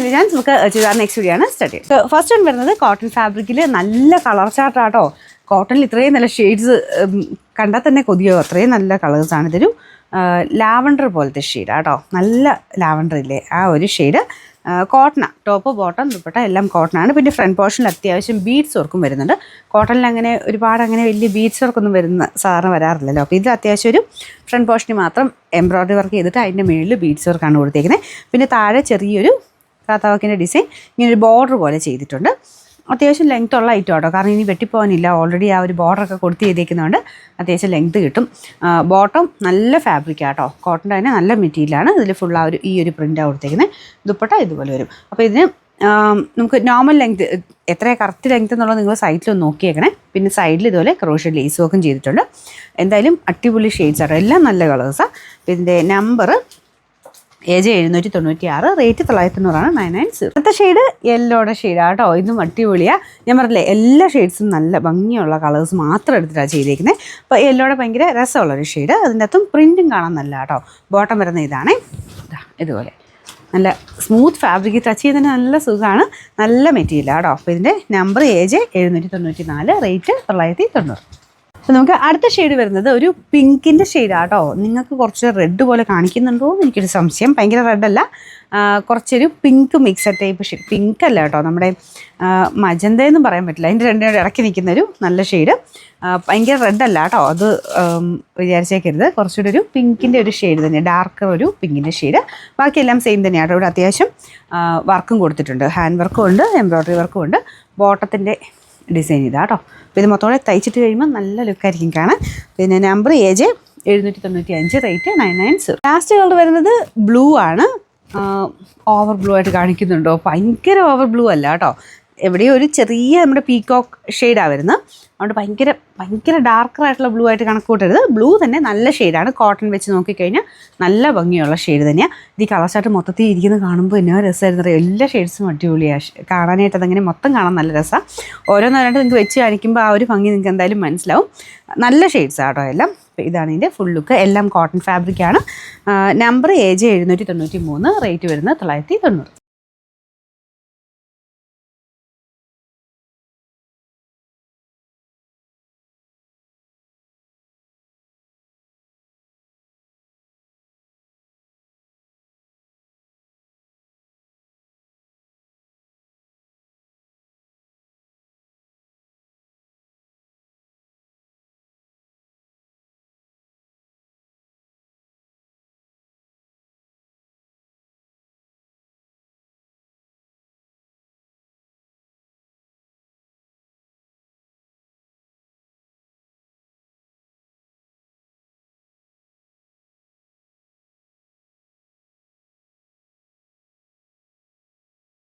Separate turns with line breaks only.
Family chance നമുക്ക് churidar next video ആണ് start ചെയ്യുന്നത്. ഫസ്റ്റ് വൺ വരുന്നത് കോട്ടൺ ഫാബ്രിക്കിൽ നല്ല കളർ ചാർട്ടാട്ടോ. കോട്ടണിൽ ഇത്രയും നല്ല ഷെയ്ഡ്സ് കണ്ടാൽ തന്നെ കൊതിയോ, അത്രയും നല്ല കളേഴ്സാണ്. ഇതൊരു ലാവണ്ടർ പോലത്തെ ഷെയ്ഡാട്ടോ. നല്ല ലാവണ്ടർ ഇല്ലേ, ആ ഒരു ഷെയ്ഡ്. കോട്ടണാണ്, ടോപ്പ് ബോട്ടം ദുപ്പട്ട എല്ലാം കോട്ടണാണ്. പിന്നെ ഫ്രണ്ട് പോർഷനിൽ അത്യാവശ്യം ബീഡ്സ് വർക്കും വരുന്നുണ്ട്. കോട്ടണിൽ അങ്ങനെ ഒരുപാട് അങ്ങനെ വലിയ ബീഡ്സ് വർക്കൊന്നും വരുന്ന സാധാരണ വരാറില്ലല്ലോ. അപ്പോൾ ഇത് അത്യാവശ്യം ഒരു ഫ്രണ്ട് പോർഷനിൽ മാത്രം എംബ്രോയ്ഡറി വർക്ക് ചെയ്തിട്ട് അതിൻ്റെ മുകളിൽ ബീഡ്സ് വർക്കാണ് കൊടുത്തേക്കുന്നത്. പിന്നെ താഴെ ചെറിയൊരു കാത്താവാക്കിൻ്റെ ഡിസൈൻ ഇങ്ങനൊരു ബോർഡർ പോലെ ചെയ്തിട്ടുണ്ട്. അത്യാവശ്യം ലെങ്ത് ഉള്ള ഐറ്റം ആട്ടോ, കാരണം ഇനി വെട്ടിപ്പോകാനില്ല. ഓൾറെഡി ആ ഒരു ബോർഡറൊക്കെ കൊടുത്ത് ചെയ്തേക്കുന്നതുകൊണ്ട് അത്യാവശ്യം ലെങ്ത് കിട്ടും. ബോട്ടം നല്ല ഫാബ്രിക് ആട്ടോ, കോട്ടൻ്റെ തന്നെ നല്ല മെറ്റീരിയലാണ്. ഇതിൽ ഫുൾ ആ ഒരു ഈ ഒരു പ്രിൻ്റാണ് കൊടുത്തേക്കുന്നത്. ദുപ്പട്ട ഇതുപോലെ വരും. അപ്പോൾ ഇതിന് നമുക്ക് നോർമൽ ലെങ്ത് എത്രയാണ് കറക്റ്റ് ലെങ്ത് എന്നുള്ളത് നിങ്ങൾ സൈഡിലൊന്ന് നോക്കിയേക്കണേ. പിന്നെ സൈഡിൽ ഇതുപോലെ ക്രോഷ്യ ലേസ് വർക്കും ചെയ്തിട്ടുണ്ട്. എന്തായാലും അടിപൊളി ഷെയ്ഡ്സ് ആട്ടോ, എല്ലാം നല്ല കളേഴ്സാണ്. ഇതിൻ്റെ നമ്പർ AJ 796, റേറ്റ് 990, 990. അടുത്ത ഷെയ്ഡ് യെല്ലോയുടെ ഷെയ്ഡാണ് കേട്ടോ. ഇതും അടിപൊളിയാണ്. ഞാൻ പറഞ്ഞില്ലേ, എല്ലാ ഷെയ്ഡ്സും നല്ല ഭംഗിയുള്ള കളേഴ്സ് മാത്രം എടുത്തിട്ടാണ് ചെയ്തേക്കുന്നത്. അപ്പോൾ യെല്ലോയുടെ ഭയങ്കര രസമുള്ളൊരു ഷെയ്ഡ്. അതിൻ്റെ അകത്തും പ്രിൻറ്റും കാണാൻ നല്ല കേട്ടോ. ബോട്ടം വരുന്ന ഇതാണേ, ഇതുപോലെ നല്ല സ്മൂത്ത് ഫാബ്രിക്, ടച്ച് ചെയ്യുന്നതിന് നല്ല സുഖമാണ്. നല്ല മെറ്റീരിയലാണ് കേട്ടോ. അപ്പോൾ ഇതിൻ്റെ നമ്പർ AJ 794, റേറ്റ് 990. അപ്പോൾ നമുക്ക് അടുത്ത ഷെയ്ഡ് വരുന്നത് ഒരു പിങ്കിൻ്റെ ഷെയ്ഡാണ് കേട്ടോ. നിങ്ങൾക്ക് കുറച്ച് റെഡ് പോലെ കാണിക്കുന്നുണ്ടോ എന്ന് എനിക്കൊരു സംശയം. ഭയങ്കര റെഡല്ല, കുറച്ചൊരു pink mixed type shade. Pink അല്ല കേട്ടോ, നമ്മുടെ മജന്തയെന്നും പറയാൻ പറ്റില്ല, അതിൻ്റെ രണ്ടിനോട് ഇടയ്ക്ക് നിൽക്കുന്നൊരു നല്ല ഷെയ്ഡ്. ഭയങ്കര റെഡല്ല കേട്ടോ, അത് വിചാരിച്ചേക്കരുത്. കുറച്ചുകൂടി ഒരു പിങ്കിൻ്റെ ഒരു ഷെയ്ഡ് തന്നെ, ഡാർക്കർ ഒരു പിങ്കിൻ്റെ ഷെയ്ഡ്. ബാക്കിയെല്ലാം സെയിം തന്നെയാണ് കേട്ടോ. ഇവിടെ അത്യാവശ്യം വർക്കും കൊടുത്തിട്ടുണ്ട്, ഹാൻഡ് വർക്കും ഉണ്ട്, എംബ്രോയ്ഡറി വർക്കും ഉണ്ട്. ബോട്ടത്തിൻ്റെ ഡിസൈൻ ഇതാട്ടോ. അപ്പോൾ ഇത് മൊത്തം തയ്ച്ചിട്ട് കഴിയുമ്പോൾ നല്ല ലുക്കായിരിക്കും കാണാൻ. പിന്നെ number AJ 795, rate 990. Last colour വരുന്നത് ബ്ലൂ ആണ്. ഓവർ ബ്ലൂ ആയിട്ട് കാണിക്കുന്നുണ്ടോ? ഭയങ്കര ഓവർ ബ്ലൂ അല്ല കേട്ടോ, എവിടെയോ ഒരു ചെറിയ നമ്മുടെ പീകോക്ക് ഷെയ്ഡാണ് വരുന്നത്. അതുകൊണ്ട് ഭയങ്കര ഡാർക്കറായിട്ടുള്ള ബ്ലൂ ആയിട്ട് കണക്ക് കൂട്ടരുത്. ബ്ലൂ തന്നെ നല്ല ഷെയ്ഡാണ്. കോട്ടൺ വെച്ച് നോക്കിക്കഴിഞ്ഞാൽ നല്ല ഭംഗിയുള്ള ഷെയ്ഡ് തന്നെയാണ്. ഇത് ഈ കളർ ചാർട്ട് മൊത്തത്തിൽ ഇരിക്കുന്നത് കാണുമ്പോൾ എന്നാ രസമായിരുന്നു അറിയാം. എല്ലാ ഷെയ്ഡ്സും അടിപൊളിയാണ് കാണാനായിട്ട്. അതങ്ങനെ മൊത്തം കാണാൻ നല്ല രസമാണ്. ഓരോന്നോരായിട്ട് നിങ്ങൾക്ക് വെച്ച് കാണിക്കുമ്പോൾ ആ ഒരു ഭംഗി നിങ്ങൾക്ക് എന്തായാലും മനസ്സിലാവും. നല്ല ഷെയ്ഡ്സാണ് കേട്ടോ എല്ലാം. ഇതാണ് ഇതിൻ്റെ ഫുൾ ലുക്ക്. എല്ലാം കോട്ടൺ ഫാബ്രിക്കാണ്. നമ്പർ AJ 793, റേറ്റ് വരുന്നത് 990.